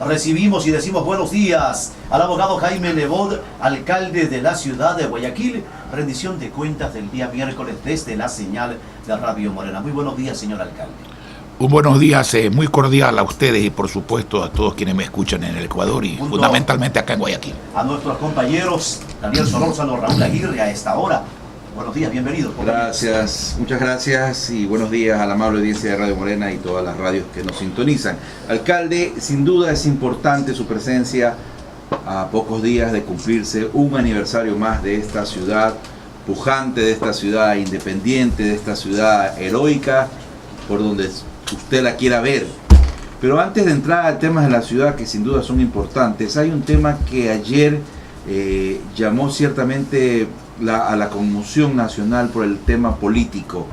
recibimos y decimos buenos días al abogado Jaime Nebot, alcalde de la ciudad de Guayaquil. Rendición de cuentas del día miércoles desde la señal de Radio Morena. Muy buenos días, señor alcalde. Un buenos días muy cordial a ustedes y por supuesto a todos quienes me escuchan en el Ecuador y fundamentalmente acá en Guayaquil. A nuestros compañeros Daniel Solórzano, Raúl Aguirre a esta hora. Buenos días, bienvenidos. Gracias, muchas gracias y buenos días a la amable audiencia de Radio Morena y todas las radios que nos sintonizan. Alcalde, sin duda es importante su presencia a pocos días de cumplirse un aniversario más de esta ciudad pujante, de esta ciudad independiente, de esta ciudad heroica, por donde usted la quiera ver. Pero antes de entrar a temas de la ciudad que sin duda son importantes, hay un tema que ayer llamó ciertamente a la conmoción nacional por el tema político.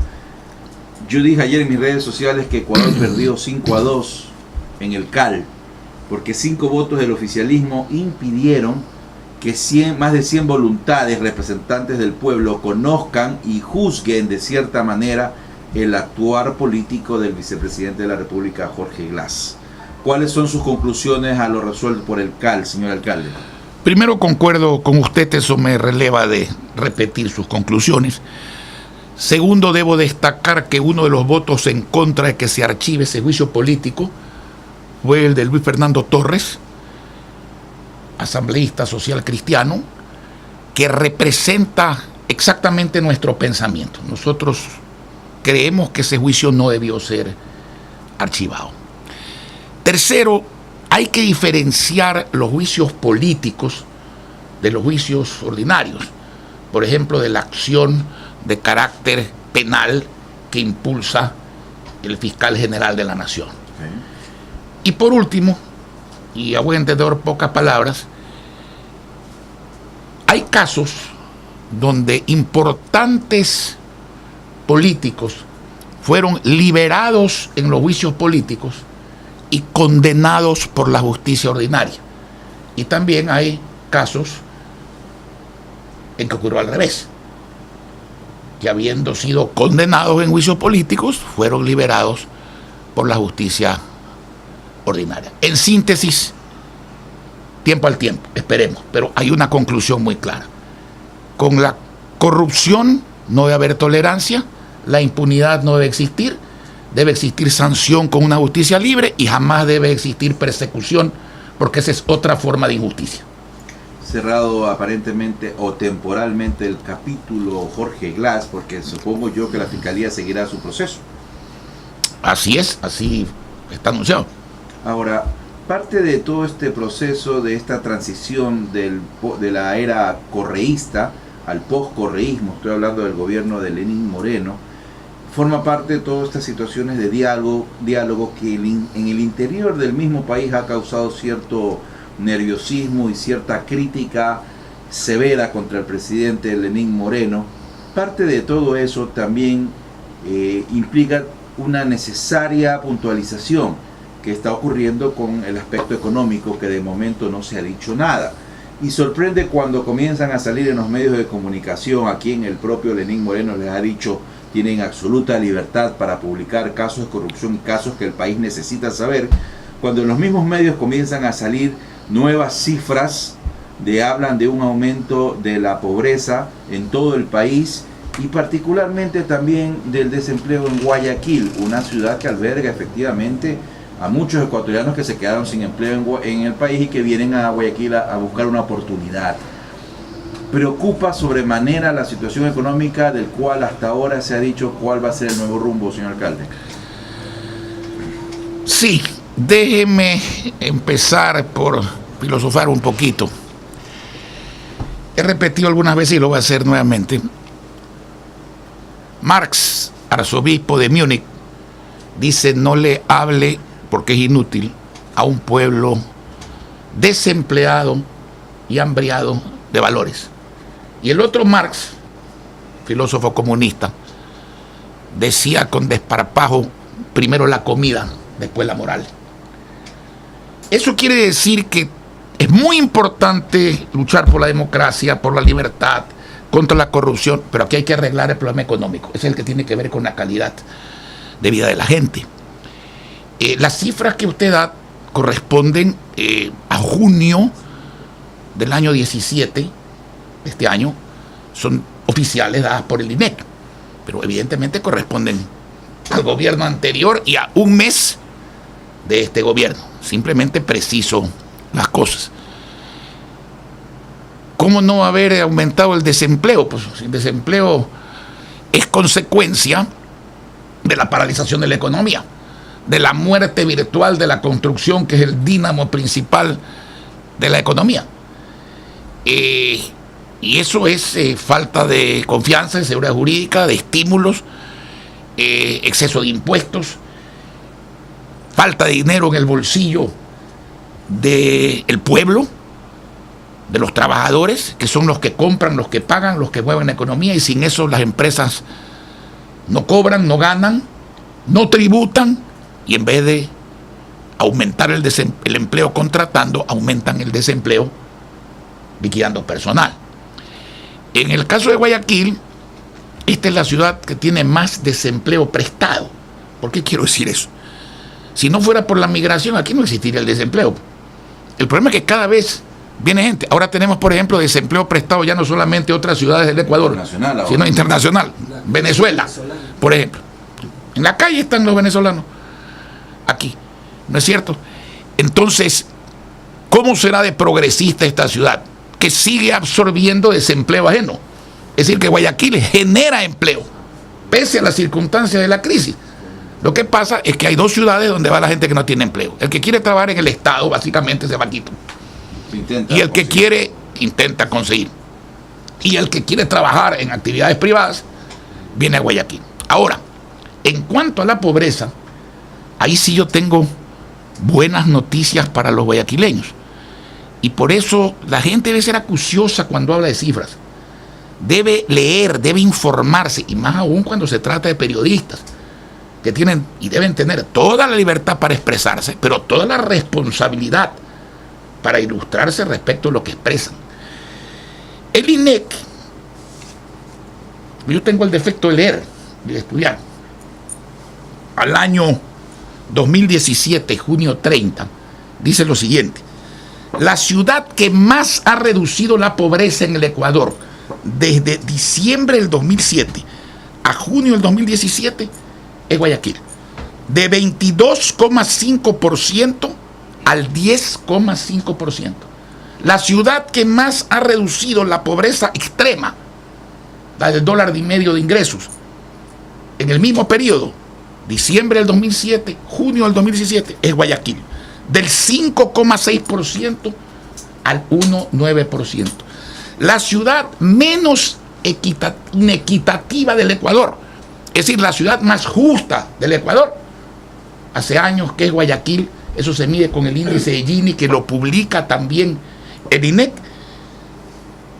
Yo dije ayer en mis redes sociales que Ecuador perdió 5-2 en el CAL, porque 5 votos del oficialismo impidieron que más de 100 voluntades, representantes del pueblo, conozcan y juzguen de cierta manera el actuar político del vicepresidente de la República, Jorge Glass. ¿Cuáles son sus conclusiones a lo resuelto por el CAL, señor alcalde? Primero, concuerdo con usted, eso me releva de repetir sus conclusiones. Segundo, debo destacar que uno de los votos en contra de que se archive ese juicio político fue el de Luis Fernando Torres, asambleísta social cristiano, que representa exactamente nuestro pensamiento. Nosotros creemos que ese juicio no debió ser archivado. Tercero, hay que diferenciar los juicios políticos de los juicios ordinarios. Por ejemplo, de la acción de carácter penal que impulsa el fiscal general de la nación. Y por último, y a buen entendedor pocas palabras, hay casos donde importantes políticos fueron liberados en los juicios políticos y condenados por la justicia ordinaria. Y también hay casos en que ocurrió al revés, que habiendo sido condenados en juicios políticos, fueron liberados por la justicia ordinaria. En síntesis, tiempo al tiempo, esperemos, pero hay una conclusión muy clara. Con la corrupción no debe haber tolerancia, la impunidad no debe existir sanción con una justicia libre y jamás debe existir persecución, porque esa es otra forma de injusticia. Cerrado aparentemente o temporalmente el capítulo Jorge Glass, porque supongo yo que la Fiscalía seguirá su proceso. Así es, así está anunciado. Ahora, parte de todo este proceso, de esta transición de la era correísta al post-correísmo, estoy hablando del gobierno de Lenín Moreno, forma parte de todas estas situaciones de diálogo que en el interior del mismo país ha causado cierto nerviosismo y cierta crítica severa contra el presidente Lenín Moreno. Parte de todo eso también implica una necesaria puntualización que está ocurriendo con el aspecto económico, que de momento no se ha dicho nada. Y sorprende cuando comienzan a salir en los medios de comunicación, aquí en el propio Lenín Moreno les ha dicho, tienen absoluta libertad para publicar casos de corrupción, casos que el país necesita saber, cuando en los mismos medios comienzan a salir nuevas cifras, hablan de un aumento de la pobreza en todo el país y particularmente también del desempleo en Guayaquil, una ciudad que alberga efectivamente a muchos ecuatorianos que se quedaron sin empleo en el país y que vienen a Guayaquil a buscar una oportunidad. Preocupa sobremanera la situación económica del cual hasta ahora se ha dicho cuál va a ser el nuevo rumbo, señor alcalde. Sí, déjeme empezar por filosofar un poquito. He repetido algunas veces y lo voy a hacer nuevamente. Marx, arzobispo de Múnich, dice: no le hable, porque es inútil, a un pueblo desempleado y hambriado de valores. Y el otro Marx, filósofo comunista, decía con desparpajo: primero la comida, después la moral. Eso quiere decir que es muy importante luchar por la democracia, por la libertad, contra la corrupción, pero aquí hay que arreglar el problema económico. Ese es el que tiene que ver con la calidad de vida de la gente. Las cifras que usted da corresponden a junio del año 17, este año, son oficiales dadas por el INEC, pero evidentemente corresponden al gobierno anterior y a un mes de este gobierno. Simplemente preciso las cosas. ¿Cómo no haber aumentado el desempleo? Pues el desempleo es consecuencia de la paralización de la economía, de la muerte virtual de la construcción, que es el dínamo principal de la economía. Y eso es falta de confianza, de seguridad jurídica, de estímulos, exceso de impuestos, falta de dinero en el bolsillo del pueblo, de los trabajadores, que son los que compran, los que pagan, los que mueven la economía, y sin eso las empresas no cobran, no ganan, no tributan, y en vez de aumentar el empleo contratando, aumentan el desempleo liquidando personal. En el caso de Guayaquil, esta es la ciudad que tiene más desempleo prestado. ¿Por qué quiero decir eso? Si no fuera por la migración, aquí no existiría el desempleo. El problema es que cada vez viene gente. Ahora tenemos, por ejemplo, desempleo prestado ya no solamente en otras ciudades del Ecuador, sino internacional. Venezuela, por ejemplo. En la calle están los venezolanos. Aquí, ¿no es cierto? Entonces, ¿cómo será de progresista esta ciudad que sigue absorbiendo desempleo ajeno? Es decir, que Guayaquil genera empleo, pese a las circunstancias de la crisis. Lo que pasa es que hay dos ciudades donde va la gente que no tiene empleo. El que quiere trabajar en el Estado, básicamente, se va a Quito. Y el que quiere, intenta conseguir. Y el que quiere trabajar en actividades privadas, viene a Guayaquil. Ahora, en cuanto a la pobreza, ahí sí yo tengo buenas noticias para los guayaquileños. Y por eso la gente debe ser acuciosa cuando habla de cifras. Debe leer, debe informarse, y más aún cuando se trata de periodistas, que tienen y deben tener toda la libertad para expresarse, pero toda la responsabilidad para ilustrarse respecto a lo que expresan. El INEC, yo tengo el defecto de leer y de estudiar. Al año 2017, junio 30, dice lo siguiente: la ciudad que más ha reducido la pobreza en el Ecuador desde diciembre del 2007 a junio del 2017 es Guayaquil, de 22,5% al 10,5%. La ciudad que más ha reducido la pobreza extrema, la del $1.50 de ingresos, en el mismo periodo, diciembre del 2007, junio del 2017, es Guayaquil, del 5,6% al 1,9%. La ciudad menos inequitativa del Ecuador, es decir, la ciudad más justa del Ecuador, hace años que es Guayaquil. Eso se mide con el índice de Gini, que lo publica también el INEC,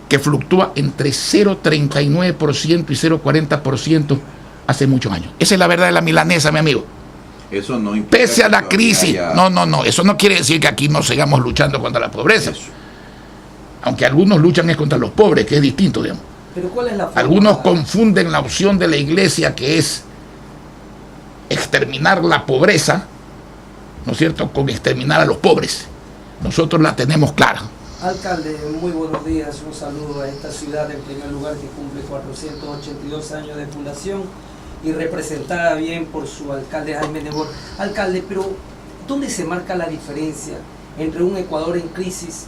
que fluctúa entre 0,39% y 0,40% hace muchos años. Esa es la verdad de la milanesa, mi amigo. Eso no implica, pese a la crisis, no, eso no quiere decir que aquí no sigamos luchando contra la pobreza. Eso. Aunque algunos luchan es contra los pobres, que es distinto, digamos. Pero ¿cuál es la forma? Algunos confunden la opción de la iglesia, que es exterminar la pobreza, ¿no es cierto?, con exterminar a los pobres. Nosotros la tenemos clara. Alcalde, muy buenos días. Un saludo a esta ciudad, en primer lugar, que cumple 482 años de fundación y representada bien por su alcalde Jaime Nebot. Alcalde, pero ¿dónde se marca la diferencia entre un Ecuador en crisis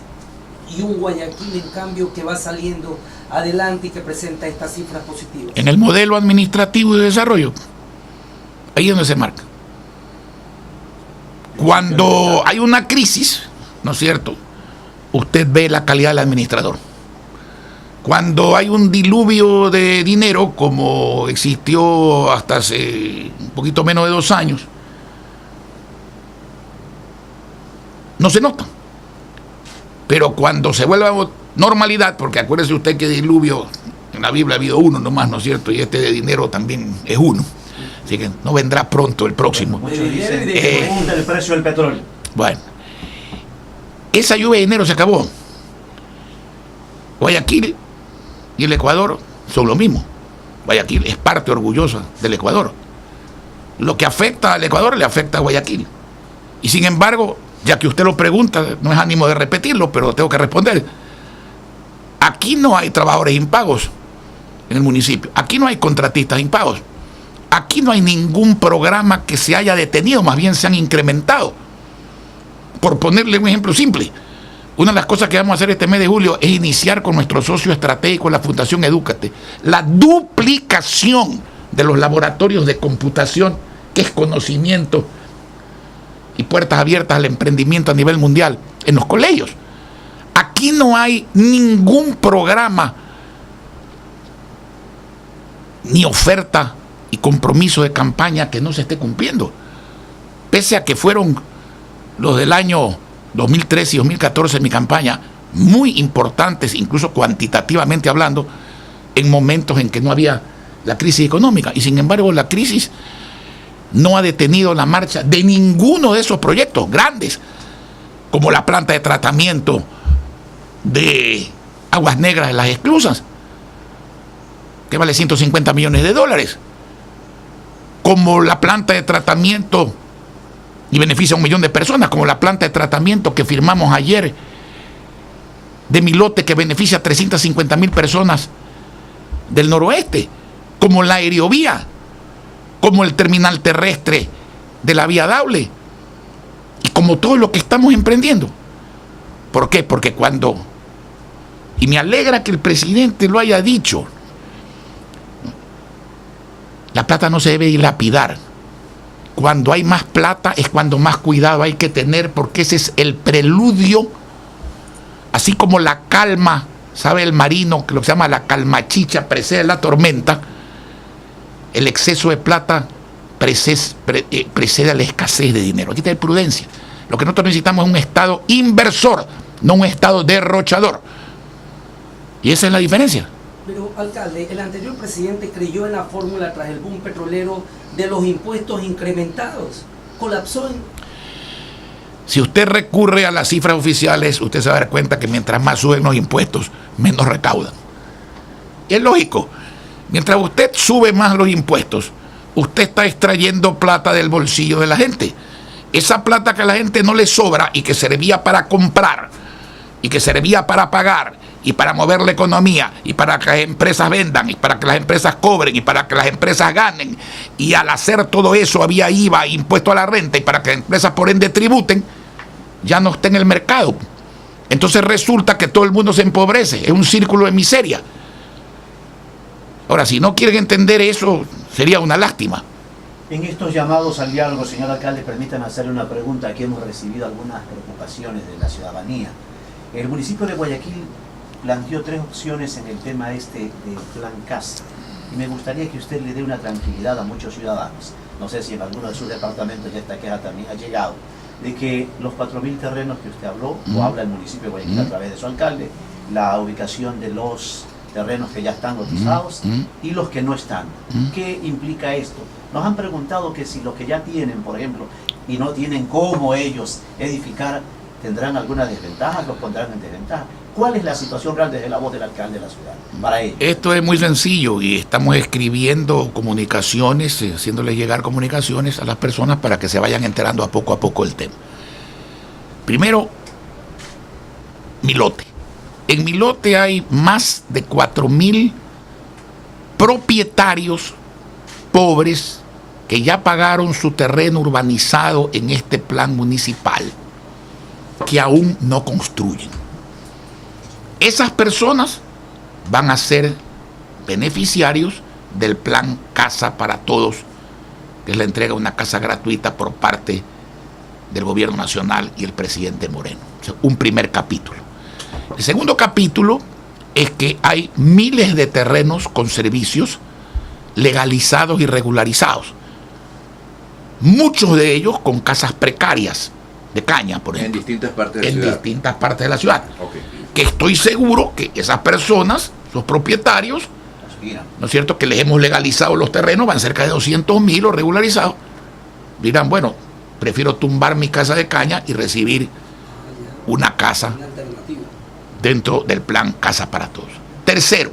y un Guayaquil, en cambio, que va saliendo adelante y que presenta estas cifras positivas? En el modelo administrativo y de desarrollo. Ahí es donde se marca. Cuando hay una crisis, ¿no es cierto?, usted ve la calidad del administrador. Cuando hay un diluvio de dinero, como existió hasta hace un poquito menos de 2 años, no se nota. Pero cuando se vuelve a normalidad, porque acuérdese usted que diluvio en la Biblia ha habido uno nomás, ¿no es cierto? Y este de dinero también es uno. Así que no vendrá pronto el próximo. Muchos dicen que aumenta el precio del petróleo. Bueno, esa lluvia de dinero se acabó. Guayaquil y el Ecuador son lo mismo. Guayaquil es parte orgullosa del Ecuador. Lo que afecta al Ecuador le afecta a Guayaquil. Y sin embargo, ya que usted lo pregunta, no es ánimo de repetirlo, pero tengo que responder. Aquí no hay trabajadores impagos en el municipio, aquí no hay contratistas impagos, aquí no hay ningún programa que se haya detenido, más bien se han incrementado. Por ponerle un ejemplo simple, una de las cosas que vamos a hacer este mes de julio es iniciar con nuestro socio estratégico, la Fundación Edúcate, la duplicación de los laboratorios de computación, que es conocimiento y puertas abiertas al emprendimiento a nivel mundial en los colegios. Aquí no hay ningún programa ni oferta y compromiso de campaña que no se esté cumpliendo, pese a que fueron los del año 2013 y 2014 en mi campaña muy importantes, incluso cuantitativamente hablando, en momentos en que no había la crisis económica. Y sin embargo la crisis no ha detenido la marcha de ninguno de esos proyectos grandes, como la planta de tratamiento de aguas negras de las esclusas, que vale $150 millones, como la planta de tratamiento y beneficia a 1 millón de personas, como la planta de tratamiento que firmamos ayer de Milote, que beneficia a 350.000 personas del noroeste, como la aerovía, como el terminal terrestre de la vía Daule, y como todo lo que estamos emprendiendo. ¿Por qué? Porque cuando, y me alegra que el presidente lo haya dicho, la plata no se debe dilapidar. Cuando hay más plata es cuando más cuidado hay que tener, porque ese es el preludio, así como la calma, sabe el marino, que lo que se llama la calmachicha precede la tormenta, el exceso de plata precede a la escasez de dinero. Aquí está la prudencia. Lo que nosotros necesitamos es un Estado inversor, no un Estado derrochador. Y esa es la diferencia. Pero, alcalde, el anterior presidente creyó en la fórmula tras el boom petrolero de los impuestos incrementados. Colapsó en... Si usted recurre a las cifras oficiales, usted se va a dar cuenta que mientras más suben los impuestos, menos recaudan. Y es lógico. Mientras usted sube más los impuestos, usted está extrayendo plata del bolsillo de la gente. Esa plata que a la gente no le sobra y que servía para comprar, y que servía para pagar, y para mover la economía, y para que las empresas vendan, y para que las empresas cobren, y para que las empresas ganen, y al hacer todo eso había IVA, impuesto a la renta, y para que las empresas por ende tributen, ya no está en el mercado. Entonces resulta que todo el mundo se empobrece, es un círculo de miseria. Ahora, si no quieren entender eso, sería una lástima. En estos llamados al diálogo, señor alcalde, permítanme hacerle una pregunta. Aquí hemos recibido algunas preocupaciones de la ciudadanía. El municipio de Guayaquil planteó 3 opciones en el tema este del plan casa. Y me gustaría que usted le dé una tranquilidad a muchos ciudadanos. No sé si en alguno de sus departamentos ya esta queja también ha llegado, de que los 4.000 terrenos que usted habló, o habla el municipio de Guayaquil a través de su alcalde, la ubicación de los terrenos que ya están cotizados y los que no están. ¿Qué implica esto? Nos han preguntado que si los que ya tienen, por ejemplo, y no tienen cómo ellos edificar, ¿tendrán alguna desventaja? ¿Los pondrán en desventaja? ¿Cuál es la situación real desde la voz del alcalde de la ciudad para ellos? Esto es muy sencillo y estamos escribiendo comunicaciones, haciéndoles llegar comunicaciones a las personas para que se vayan enterando a poco el tema. Primero, Milote. En Milote hay más de 4.000 propietarios pobres que ya pagaron su terreno urbanizado en este plan municipal, que aún no construyen. Esas personas van a ser beneficiarios del plan Casa para Todos, que es la entrega de una casa gratuita por parte del gobierno nacional y el presidente Moreno. O sea, un primer capítulo. El segundo capítulo es que hay miles de terrenos con servicios legalizados y regularizados. Muchos de ellos con casas precarias de caña, por ejemplo. En distintas partes de la ciudad. distintas partes de la ciudad. Okay. Que estoy seguro que esas personas, los propietarios, ¿no es cierto?, que les hemos legalizado los terrenos, van cerca de 200.000 o regularizados, dirán, bueno, prefiero tumbar mi casa de caña y recibir una casa dentro del plan Casa para Todos. Tercero,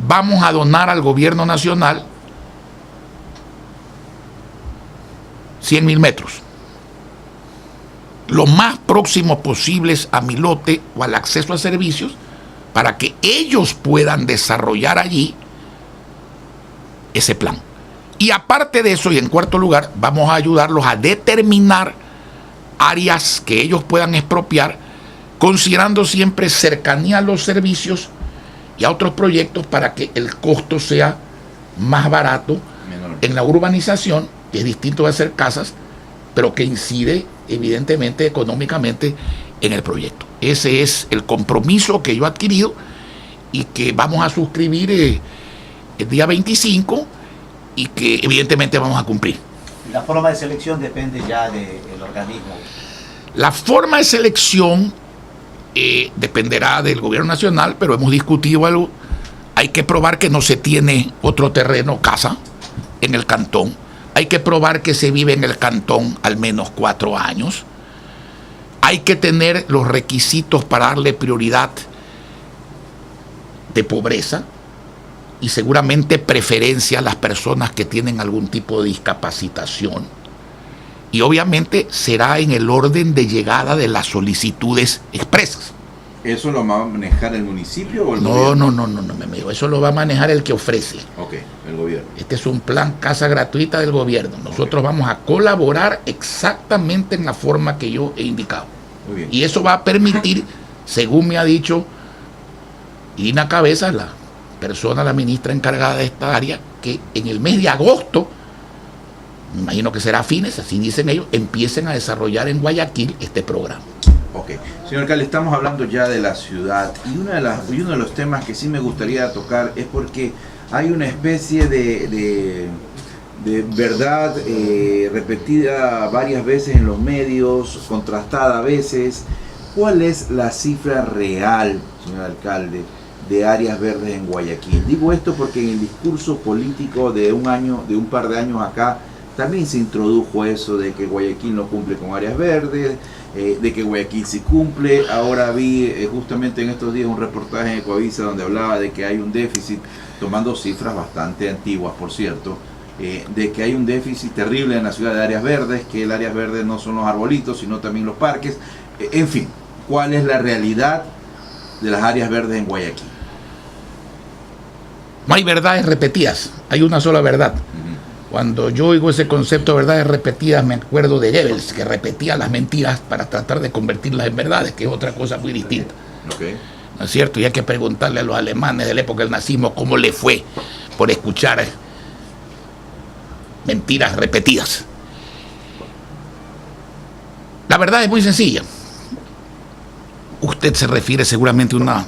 vamos a donar al gobierno nacional 100.000 metros lo más próximo posibles a mi lote o al acceso a servicios para que ellos puedan desarrollar allí ese plan. Y aparte de eso, y en cuarto lugar, vamos a ayudarlos a determinar áreas que ellos puedan expropiar, considerando siempre cercanía a los servicios y a otros proyectos para que el costo sea más barato en la urbanización, que es distinto de hacer casas, pero que incide evidentemente económicamente en el proyecto. Ese es el compromiso que yo he adquirido y que vamos a suscribir el día 25 y que evidentemente vamos a cumplir. La forma de selección depende ya del organismo. La forma de selección dependerá del gobierno nacional, pero hemos discutido algo. Hay que probar que no se tiene otro terreno, casa, en el cantón. Hay que probar que se vive en el cantón al menos 4 años. Hay que tener los requisitos para darle prioridad de pobreza y seguramente preferencia a las personas que tienen algún tipo de discapacitación. Y obviamente será en el orden de llegada de las solicitudes expresas. ¿Eso lo va a manejar el municipio o el No, gobierno? no, mi amigo. Eso lo va a manejar el que ofrece. Ok, el gobierno. Este es un plan casa gratuita del gobierno. Nosotros vamos a colaborar exactamente en la forma que yo he indicado. Muy bien. Y eso va a permitir, según me ha dicho Irina Cabezas, la persona, la ministra encargada de esta área, que en el mes de agosto, me imagino que será a fines, así dicen ellos, empiecen a desarrollar en Guayaquil este programa. Ok. Señor alcalde, estamos hablando ya de la ciudad y uno de los temas que sí me gustaría tocar es porque hay una especie de verdad repetida varias veces en los medios, contrastada a veces. ¿Cuál es la cifra real, señor alcalde, de áreas verdes en Guayaquil? Digo esto porque en el discurso político de un par de años acá, también se introdujo eso de que Guayaquil no cumple con áreas verdes, de que Guayaquil sí cumple. Ahora vi justamente en estos días un reportaje en Ecoavisa donde hablaba de que hay un déficit, tomando cifras bastante antiguas, por cierto, de que hay un déficit terrible en la ciudad de áreas verdes, que el áreas verdes no son los arbolitos, sino también los parques. En fin, ¿cuál es la realidad de las áreas verdes en Guayaquil? No hay verdades repetidas, hay una sola verdad. Cuando yo oigo ese concepto de verdades repetidas, me acuerdo de Goebbels, que repetía las mentiras para tratar de convertirlas en verdades, que es otra cosa muy distinta. Okay. ¿No es cierto? Y hay que preguntarle a los alemanes de la época del nazismo cómo le fue por escuchar mentiras repetidas. La verdad es muy sencilla. Usted se refiere seguramente a una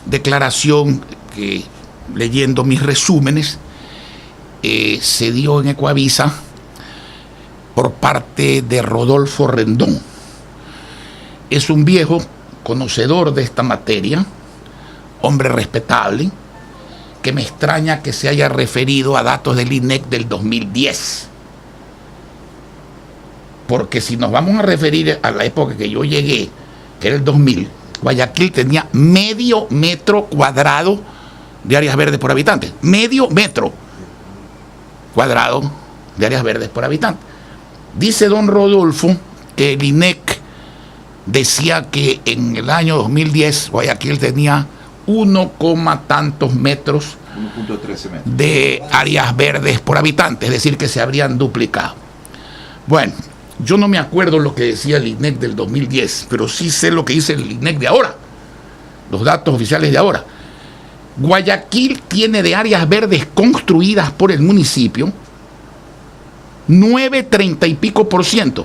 declaración que, leyendo mis resúmenes, se dio en Ecoavisa por parte de Rodolfo Rendón. Es un viejo conocedor de esta materia, hombre respetable, que me extraña que se haya referido a datos del INEC del 2010. Porque si nos vamos a referir a la época que yo llegué, que era el 2000, Guayaquil tenía medio metro cuadrado de áreas verdes por habitante. Medio metro cuadrado de áreas verdes por habitante. Dice don Rodolfo que el INEC decía que en el año 2010 Guayaquil tenía 1, tantos metros 1.13 metros de áreas verdes por habitante, es decir, que se habrían duplicado. Bueno, yo no me acuerdo lo que decía el INEC del 2010, pero sí sé lo que dice el INEC de ahora, los datos oficiales de ahora. Guayaquil tiene de áreas verdes construidas por el municipio 9,30 y pico %.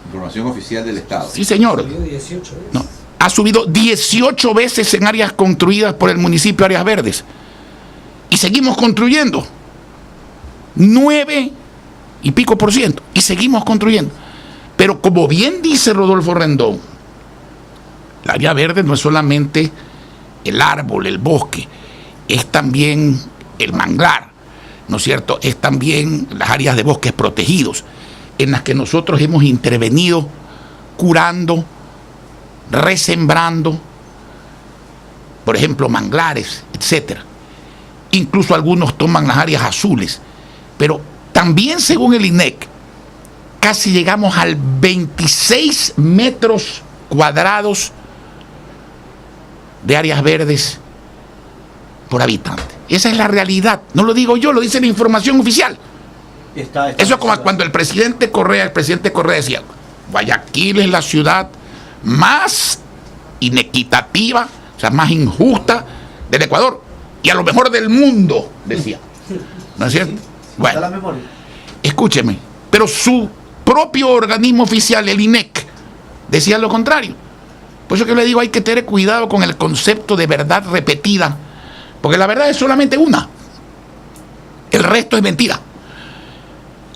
Información oficial del Estado. Sí, señor. 18 veces. No, ha subido 18 veces en áreas construidas por el municipio, áreas verdes. Y seguimos construyendo. 9 y pico %. Y seguimos construyendo. Pero como bien dice Rodolfo Rendón, la área verde no es solamente el árbol, el bosque, es también el manglar, ¿no es cierto? Es también las áreas de bosques protegidos, en las que nosotros hemos intervenido curando, resembrando, por ejemplo, manglares, etcétera. Incluso algunos toman las áreas azules, pero también según el INEC, casi llegamos al 26 metros cuadrados de áreas verdes por habitante. Esa es la realidad. No lo digo yo, lo dice la información oficial. Eso es como cuando el presidente Correa decía, Guayaquil es la ciudad más inequitativa, o sea, más injusta del Ecuador y a lo mejor del mundo, decía. ¿No es cierto? Bueno, escúcheme, pero su propio organismo oficial, el INEC, decía lo contrario. Por eso que le digo, hay que tener cuidado con el concepto de verdad repetida, porque la verdad es solamente una, el resto es mentira.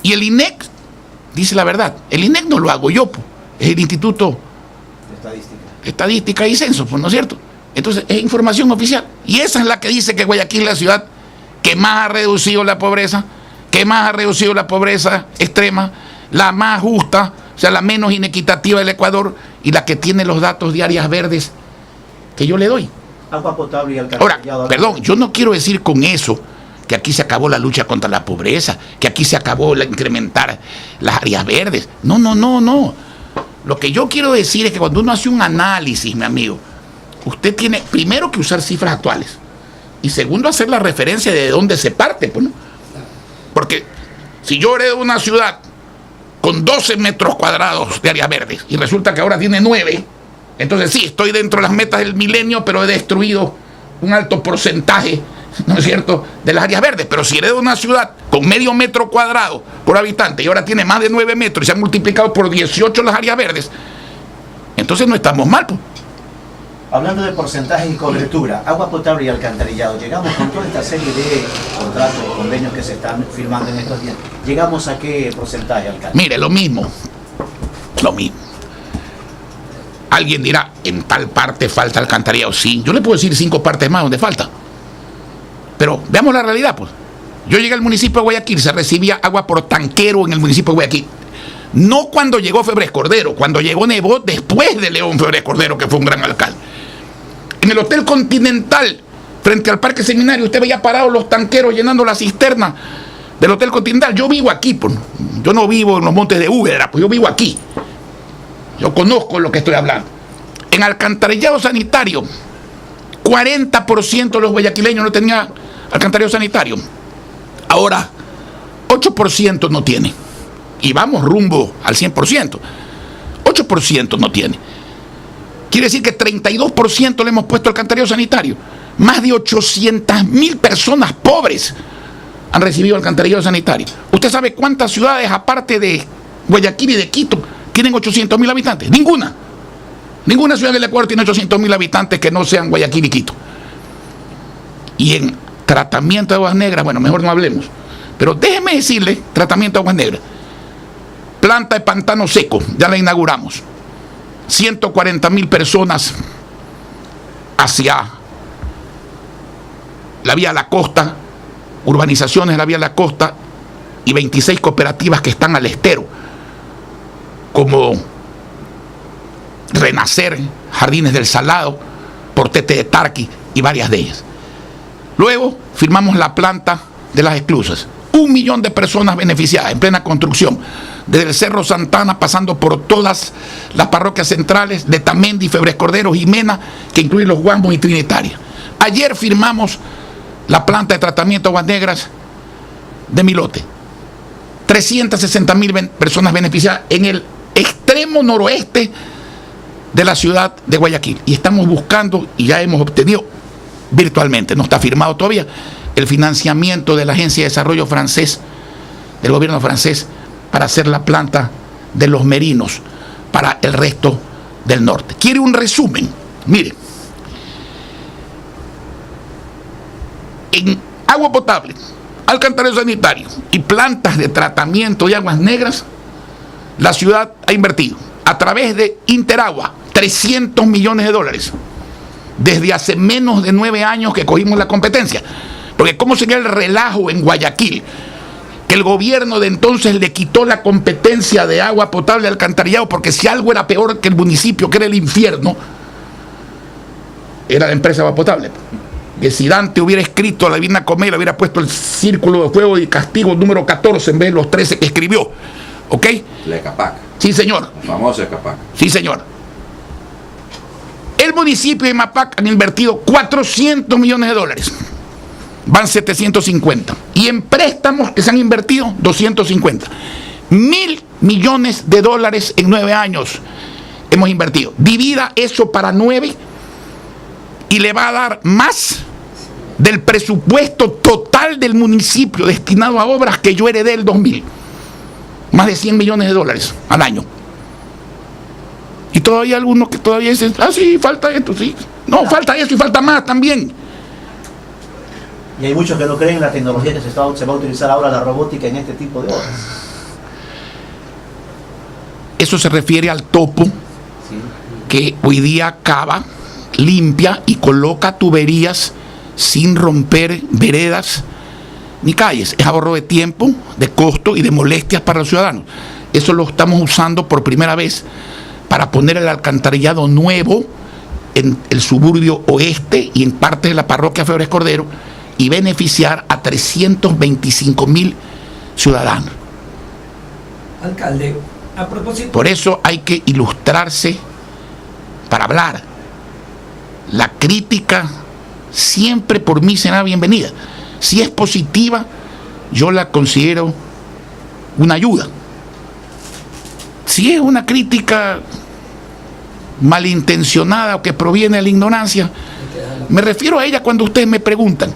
Y el INEC dice la verdad. El INEC no lo hago yo, es el Instituto de Estadística y Censo, pues, ¿no es cierto? Entonces es información oficial, y esa es la que dice que Guayaquil es la ciudad que más ha reducido la pobreza, que más ha reducido la pobreza extrema, la más justa, o sea, la menos inequitativa del Ecuador, y la que tiene los datos de áreas verdes que yo le doy. Agua potable y alcantarillado. Ahora, perdón, yo no quiero decir con eso que aquí se acabó la lucha contra la pobreza, que aquí se acabó incrementar las áreas verdes. No, no, no, no. Lo que yo quiero decir es que cuando uno hace un análisis, mi amigo, usted tiene primero que usar cifras actuales y segundo hacer la referencia de dónde se parte, pues, ¿no? Porque si yo heredo una ciudad con 12 metros cuadrados de áreas verdes y resulta que ahora tiene 9, entonces sí, estoy dentro de las metas del milenio, pero he destruido un alto porcentaje, ¿no es cierto?, de las áreas verdes. Pero si heredo una ciudad con medio metro cuadrado por habitante y ahora tiene más de 9 metros y se han multiplicado por 18 las áreas verdes, entonces no estamos mal, pues. Hablando de porcentajes y cobertura, agua potable y alcantarillado, llegamos con toda esta serie de contratos y convenios que se están firmando en estos días. ¿Llegamos a qué porcentaje, alcalde? Mire, lo mismo. Alguien dirá, en tal parte falta alcantarillado. Sí, yo le puedo decir 5 partes más donde falta. Pero veamos la realidad, pues. Yo llegué al municipio de Guayaquil, se recibía agua por tanquero en el municipio de Guayaquil. No cuando llegó Febres Cordero, cuando llegó Nebot después de León Febres Cordero, que fue un gran alcalde. En el Hotel Continental, frente al Parque Seminario, usted veía parados los tanqueros llenando la cisterna del Hotel Continental. Yo vivo aquí, pues. Yo no vivo en los montes de Úbeda, pues yo vivo aquí. Yo conozco lo que estoy hablando. En alcantarillado sanitario, 40% de los guayaquileños no tenían alcantarillado sanitario. Ahora, 8% no tiene. Y vamos rumbo al 100%. 8% no tiene. Quiere decir que 32% le hemos puesto alcantarillado sanitario. Más de 800.000 personas pobres han recibido alcantarillado sanitario. ¿Usted sabe cuántas ciudades, aparte de Guayaquil y de Quito, tienen 800.000 habitantes? Ninguna. Ninguna ciudad del Ecuador tiene 800.000 habitantes que no sean Guayaquil y Quito. Y en tratamiento de aguas negras, bueno, mejor no hablemos. Pero déjeme decirle, tratamiento de aguas negras. Planta de pantano seco, ya la inauguramos. 140.000 personas hacia la vía a la costa, urbanizaciones de la vía a la costa y 26 cooperativas que están al estero, como Renacer, Jardines del Salado, Portete de Tarqui y varias de ellas. Luego firmamos la planta de las esclusas. 1 millón de personas beneficiadas en plena construcción, desde el Cerro Santana, pasando por todas las parroquias centrales de Tamendi, Febres Cordero, Jimena, que incluye los Guambos y Trinitaria. Ayer firmamos la planta de tratamiento de aguas negras de Milote. 360.000 personas beneficiadas en el extremo noroeste de la ciudad de Guayaquil. Y estamos buscando, y ya hemos obtenido virtualmente, no está firmado todavía, el financiamiento de la Agencia de Desarrollo francés, del gobierno francés, para hacer la planta de Los Merinos para el resto del norte. ¿Quiere un resumen? Mire, en agua potable, alcantarillado sanitario y plantas de tratamiento de aguas negras, la ciudad ha invertido a través de Interagua $300 millones desde hace menos de 9 años que cogimos la competencia. Porque ¿cómo sería el relajo en Guayaquil? Que el gobierno de entonces le quitó la competencia de agua potable y alcantarillado, porque si algo era peor que el municipio, que era el infierno, era la empresa de agua potable. Que si Dante hubiera escrito a la Divina Comedia, hubiera puesto el círculo de fuego y castigo número 14 en vez de los 13 que escribió. ¿Ok? La Capaca, Sí, señor. la famosa Capaca. Sí, señor. El municipio de Mapac han invertido 400 millones de dólares. Van 750. Y en préstamos que se han invertido, 250. 1.000 millones de dólares en 9 años hemos invertido. Divida eso para 9 y le va a dar más del presupuesto total del municipio destinado a obras que yo heredé el 2000. Más de 100 millones de dólares al año. Y todavía hay algunos que todavía dicen, ah, sí, falta esto, sí. No, falta eso y falta más también. Y hay muchos que no creen en la tecnología que se va a utilizar ahora, la robótica, en este tipo de obras. Eso se refiere al topo Sí. que hoy día cava, limpia y coloca tuberías sin romper veredas ni calles. Es ahorro de tiempo, de costo y de molestias para los ciudadanos. Eso lo estamos usando por primera vez para poner el alcantarillado nuevo en el suburbio oeste y en parte de la parroquia Febres Cordero y beneficiar a 325.000 ciudadanos. Alcalde, a propósito... Por eso hay que ilustrarse para hablar. La crítica siempre por mí será bienvenida. Si es positiva, yo la considero una ayuda. Si es una crítica malintencionada o que proviene de la ignorancia, me refiero a ella cuando ustedes me preguntan.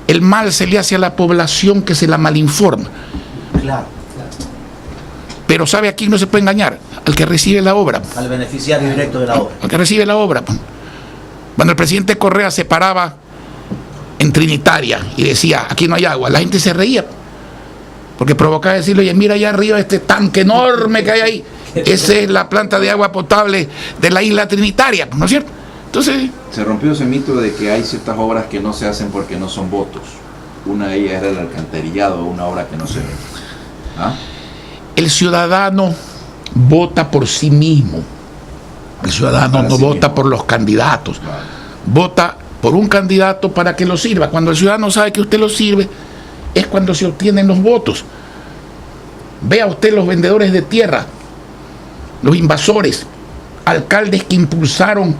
El mal se le hace a la población que se la malinforma. Claro. Pero ¿sabe a quién no se puede engañar? Al que recibe la obra. Al beneficiario directo de la obra. Al que recibe la obra. Cuando el presidente Correa se paraba en Trinitaria y decía, aquí no hay agua, la gente se reía. Porque provocaba decirle, oye, mira allá arriba este tanque enorme que hay ahí. Esa es la planta de agua potable de la isla Trinitaria, ¿no es cierto? Entonces... Se rompió ese mito de que hay ciertas obras que no se hacen porque no son votos. Una de ellas era el alcantarillado, una obra que no se ve. ¿Ah? El ciudadano vota por sí mismo. El ciudadano Para no sí vota mismo. por los candidatos. Vale. Vota por un candidato para que lo sirva. Cuando el ciudadano sabe que usted lo sirve, es cuando se obtienen los votos. Vea usted los vendedores de tierra, los invasores, alcaldes que impulsaron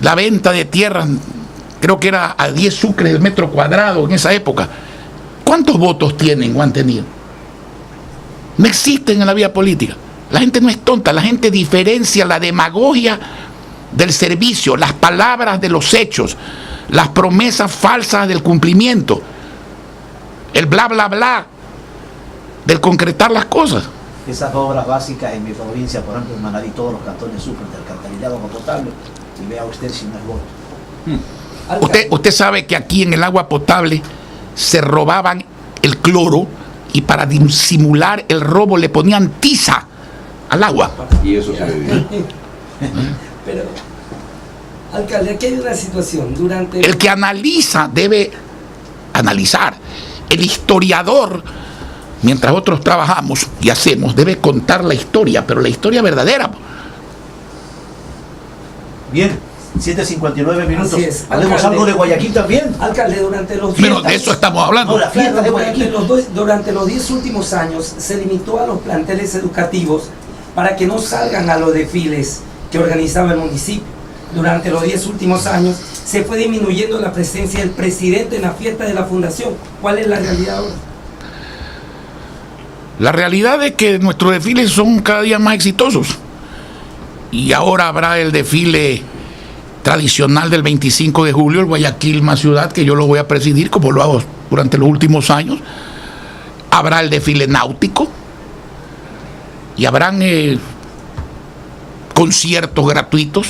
la venta de tierras, creo que era a 10 sucres el metro cuadrado en esa época. ¿Cuántos votos tienen o han tenido? No existen en la vida política. La gente no es tonta, la gente diferencia la demagogia del servicio, las palabras de los hechos, las promesas falsas del cumplimiento, el bla bla bla del concretar las cosas. Esas obras básicas en mi provincia, por ejemplo en Manabí, todos los cantones sufren del alcantarillado agua potable, y vea usted si no es voto. Usted sabe que aquí en el agua potable se robaban el cloro y para disimular el robo le ponían tiza al agua. Y eso se ve. Pero, alcalde, aquí hay una situación. Durante El que analiza debe analizar. El historiador, mientras otros trabajamos y hacemos, debe contar la historia, pero la historia verdadera. Bien, 7:59 minutos. Así es. Hablemos Alcalde. algo de Guayaquil también. Alcalde, durante los Pero de eso estamos hablando. No, la fiesta de durante Guayaquil. durante los 10 últimos años se limitó a los planteles educativos para que no salgan a los desfiles que organizaba el municipio. Durante los 10 últimos años se fue disminuyendo la presencia del presidente en la fiesta de la fundación. ¿Cuál es la realidad ahora? La realidad es que nuestros desfiles son cada día más exitosos. Y ahora habrá el desfile tradicional del 25 de julio, el Guayaquil Más Ciudad, que yo lo voy a presidir como lo hago durante los últimos años. Habrá el desfile náutico y habrán conciertos gratuitos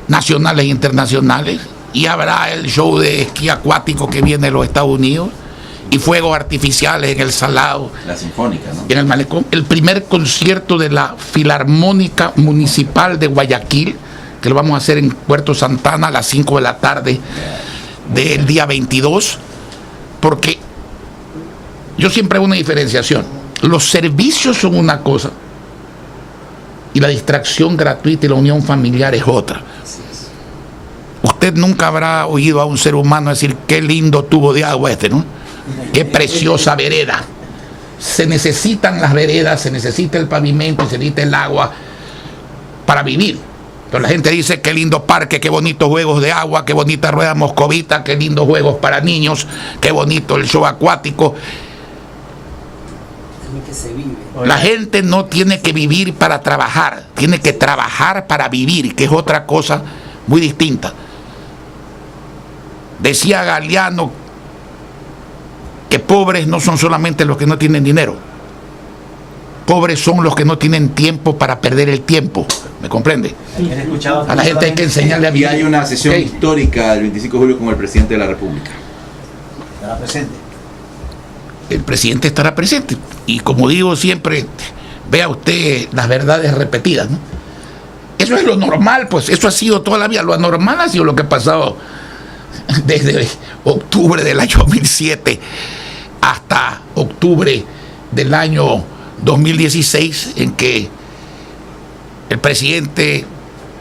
nacionales e internacionales, y habrá el show de esquí acuático que viene de los Estados Unidos y fuegos artificiales en el Salado, La sinfónica, ¿no? en el Malecón. El primer concierto de la Filarmónica Municipal de Guayaquil, que lo vamos a hacer en Puerto Santana a las 5 de la tarde del día 22, porque yo siempre hago una diferenciación. Los servicios son una cosa y la distracción gratuita y la unión familiar es otra. Usted nunca habrá oído a un ser humano decir qué lindo tubo de agua este, ¿no? Qué preciosa vereda. se necesitan las veredas, se necesita el pavimento y se necesita el agua para vivir. Pero la gente dice qué lindo parque, qué bonitos juegos de agua, qué bonita rueda moscovita, qué lindos juegos para niños, qué bonito el show acuático. Que se vive. La gente no tiene que vivir para trabajar, tiene que trabajar para vivir, que es otra cosa muy distinta. Decía Galeano que pobres no son solamente los que no tienen dinero. Pobres son los que no tienen tiempo para perder el tiempo. ¿Me comprende? A la gente hay que enseñarle a Y vivir. hay una sesión Okay. histórica el 25 de julio con el presidente de la República. Estará presente. El presidente estará presente. Y como digo siempre, vea usted las verdades repetidas, ¿no? Eso es lo normal, pues eso ha sido toda la vida. Lo anormal ha sido lo que ha pasado desde octubre del año 2007 hasta octubre del año 2016, en que el presidente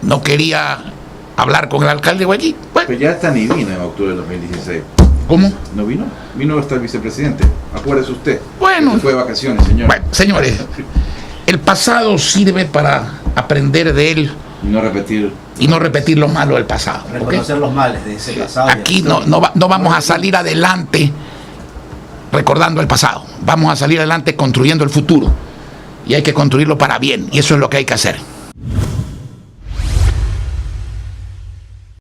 no quería hablar con el alcalde de Guayaquil. Bueno, Pero ya está ni vino en octubre del 2016. ¿cómo? ¿No vino? Vino hasta el vicepresidente. Acuérdese usted. Bueno. Se fue de vacaciones, señor. Bueno, señores, el pasado sirve para aprender de él Y no repetir. y no repetir lo malo del pasado. ¿Ok? Reconocer los males de ese pasado. Aquí no vamos a salir adelante recordando el pasado. Vamos a salir adelante construyendo el futuro. Y hay que construirlo para bien. Y eso es lo que hay que hacer.